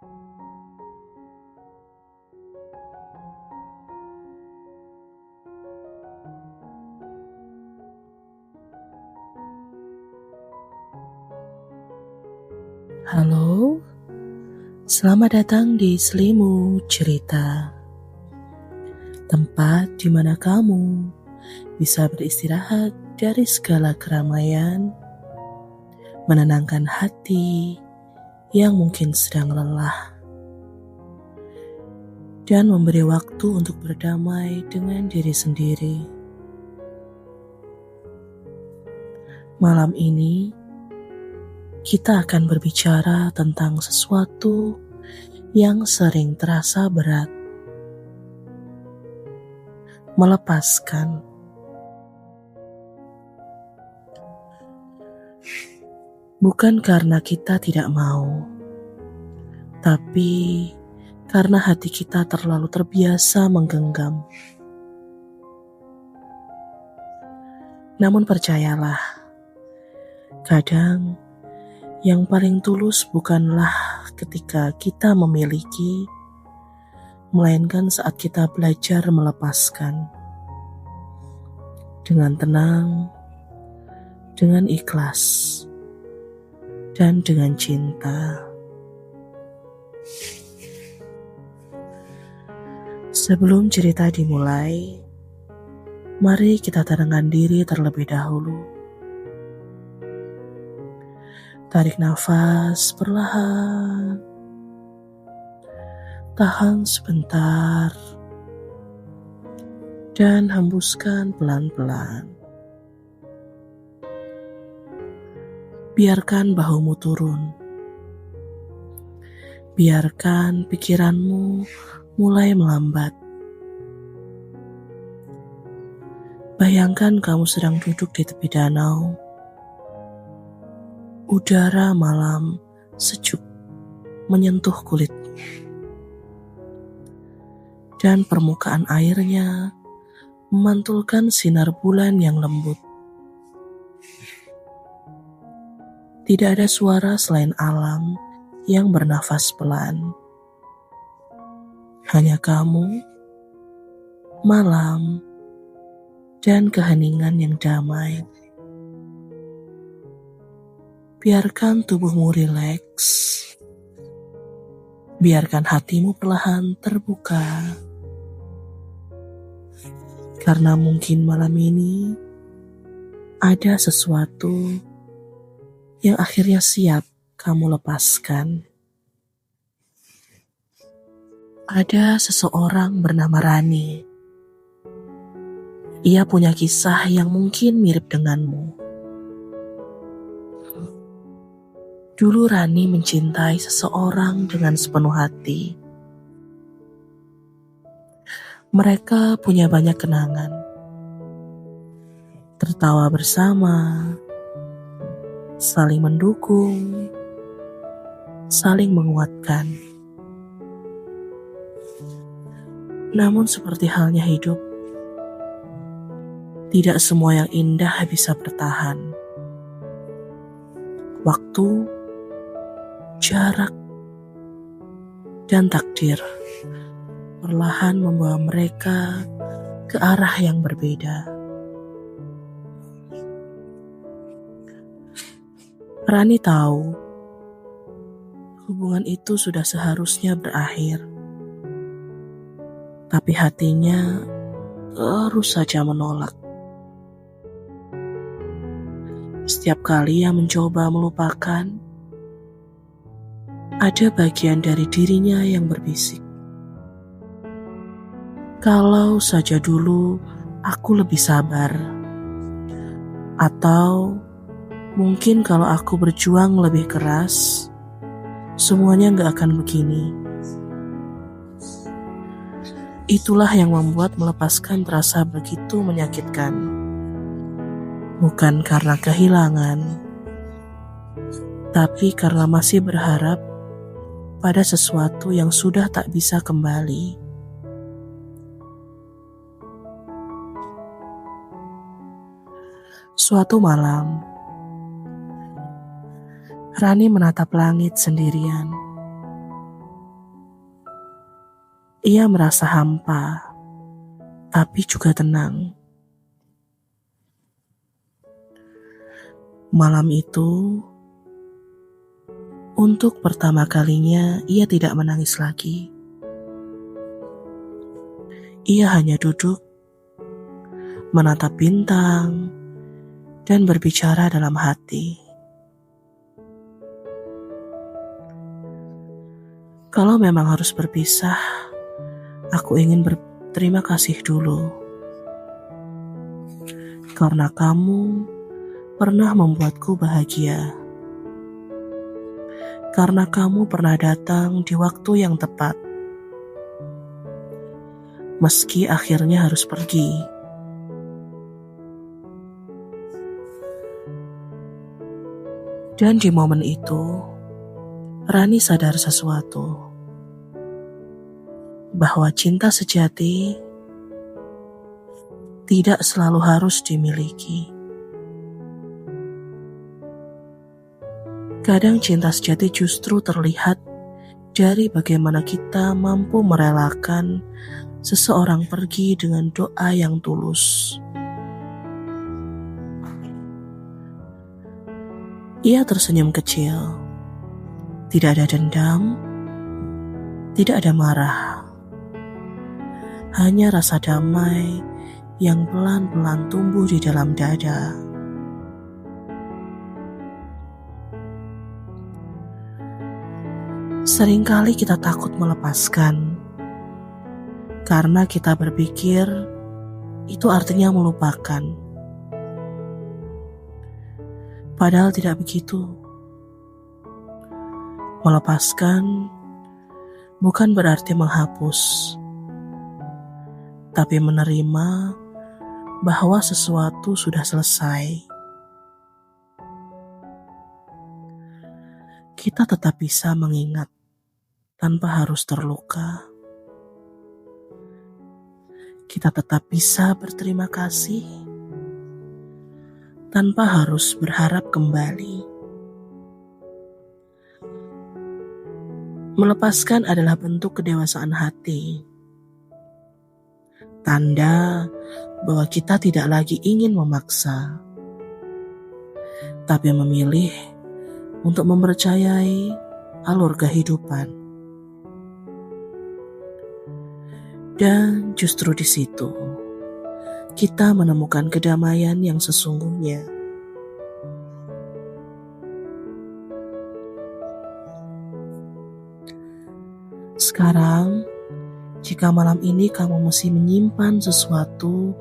Halo, selamat datang di Selimut Cerita, tempat di mana kamu bisa beristirahat dari segala keramaian, menenangkan hati yang mungkin sedang lelah, dan memberi waktu untuk berdamai dengan diri sendiri. Malam ini, kita akan berbicara tentang sesuatu yang sering terasa berat. Melepaskan. Bukan karena kita tidak mau, tapi karena hati kita terlalu terbiasa menggenggam. Namun percayalah, kadang yang paling tulus bukanlah ketika kita memiliki, melainkan saat kita belajar melepaskan. Dengan tenang, dengan ikhlas, dan dengan cinta. Sebelum cerita dimulai, mari kita tenangkan diri terlebih dahulu. Tarik nafas perlahan, tahan sebentar, dan hembuskan pelan-pelan. Biarkan bahumu turun. Biarkan pikiranmu mulai melambat. Bayangkan kamu sedang duduk di tepi danau. Udara malam sejuk menyentuh kulit, dan permukaan airnya memantulkan sinar bulan yang lembut. Tidak ada suara selain alam yang bernafas pelan. Hanya kamu, malam, dan keheningan yang damai. Biarkan tubuhmu rileks. Biarkan hatimu perlahan terbuka. Karena mungkin malam ini ada sesuatu yang akhirnya siap kamu lepaskan. Ada seseorang bernama Rani. Ia punya kisah yang mungkin mirip denganmu. Dulu Rani mencintai seseorang dengan sepenuh hati. Mereka punya banyak kenangan. Tertawa bersama, saling mendukung, saling menguatkan. Namun seperti halnya hidup, tidak semua yang indah bisa bertahan. Waktu, jarak, dan takdir perlahan membawa mereka ke arah yang berbeda. Rani tahu hubungan itu sudah seharusnya berakhir, tapi hatinya terus saja menolak. Setiap kali ia mencoba melupakan, ada bagian dari dirinya yang berbisik, kalau saja dulu aku lebih sabar, atau mungkin kalau aku berjuang lebih keras, semuanya gak akan begini. Itulah yang membuat melepaskan terasa begitu menyakitkan. Bukan karena kehilangan, tapi karena masih berharap pada sesuatu yang sudah tak bisa kembali. Suatu malam, Rani menatap langit sendirian. Ia merasa hampa, tapi juga tenang. Malam itu, untuk pertama kalinya ia tidak menangis lagi. Ia hanya duduk, menatap bintang, dan berbicara dalam hati. Kalau memang harus berpisah, aku ingin berterima kasih dulu. Karena kamu pernah membuatku bahagia. Karena kamu pernah datang di waktu yang tepat. Meski akhirnya harus pergi. Dan di momen itu, Rani sadar sesuatu. Bahwa cinta sejati tidak selalu harus dimiliki. Kadang cinta sejati justru terlihat dari bagaimana kita mampu merelakan seseorang pergi dengan doa yang tulus. Ia tersenyum kecil. Tidak ada dendam, tidak ada marah. Hanya rasa damai yang pelan-pelan tumbuh di dalam dada. Seringkali kita takut melepaskan, karena kita berpikir itu artinya melupakan. Padahal tidak begitu. Melepaskan bukan berarti menghapus, tapi menerima bahwa sesuatu sudah selesai. Kita tetap bisa mengingat tanpa harus terluka. Kita tetap bisa berterima kasih tanpa harus berharap kembali. Melepaskan adalah bentuk kedewasaan hati. Tanda bahwa kita tidak lagi ingin memaksa, tapi memilih untuk mempercayai alur kehidupan. Dan justru di situ kita menemukan kedamaian yang sesungguhnya. Sekarang, jika malam ini kamu masih menyimpan sesuatu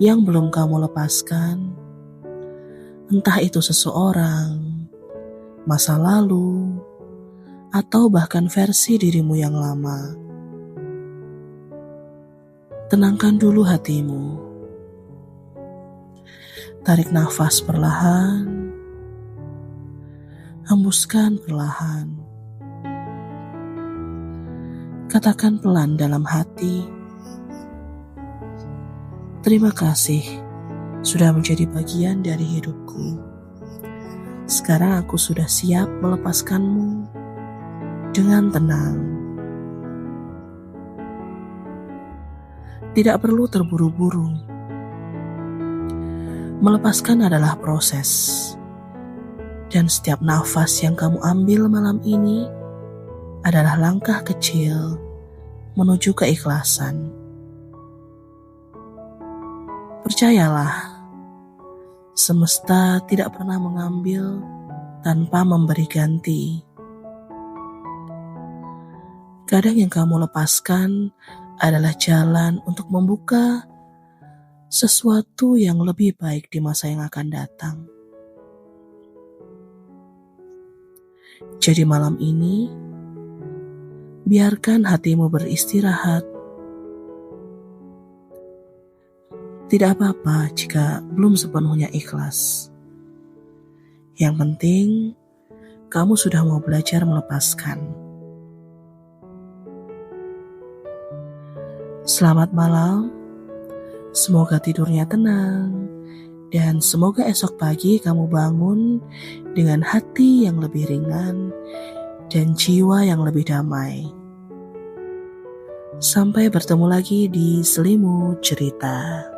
yang belum kamu lepaskan, entah itu seseorang, masa lalu, atau bahkan versi dirimu yang lama, tenangkan dulu hatimu. Tarik nafas perlahan, hembuskan perlahan. Katakan pelan dalam hati, terima kasih sudah menjadi bagian dari hidupku. Sekarang aku sudah siap melepaskanmu dengan tenang. Tidak perlu terburu-buru. Melepaskan adalah proses. Dan setiap nafas yang kamu ambil malam ini adalah langkah kecil menuju keikhlasan. Percayalah, semesta tidak pernah mengambil tanpa memberi ganti. Kadang yang kamu lepaskan adalah jalan untuk membuka sesuatu yang lebih baik di masa yang akan datang. Jadi malam ini, biarkan hatimu beristirahat. Tidak apa-apa jika belum sepenuhnya ikhlas. Yang penting, kamu sudah mau belajar melepaskan. Selamat malam, semoga tidurnya tenang, dan semoga esok pagi kamu bangun dengan hati yang lebih ringan dan jiwa yang lebih damai. Sampai bertemu lagi di Selimut Cerita.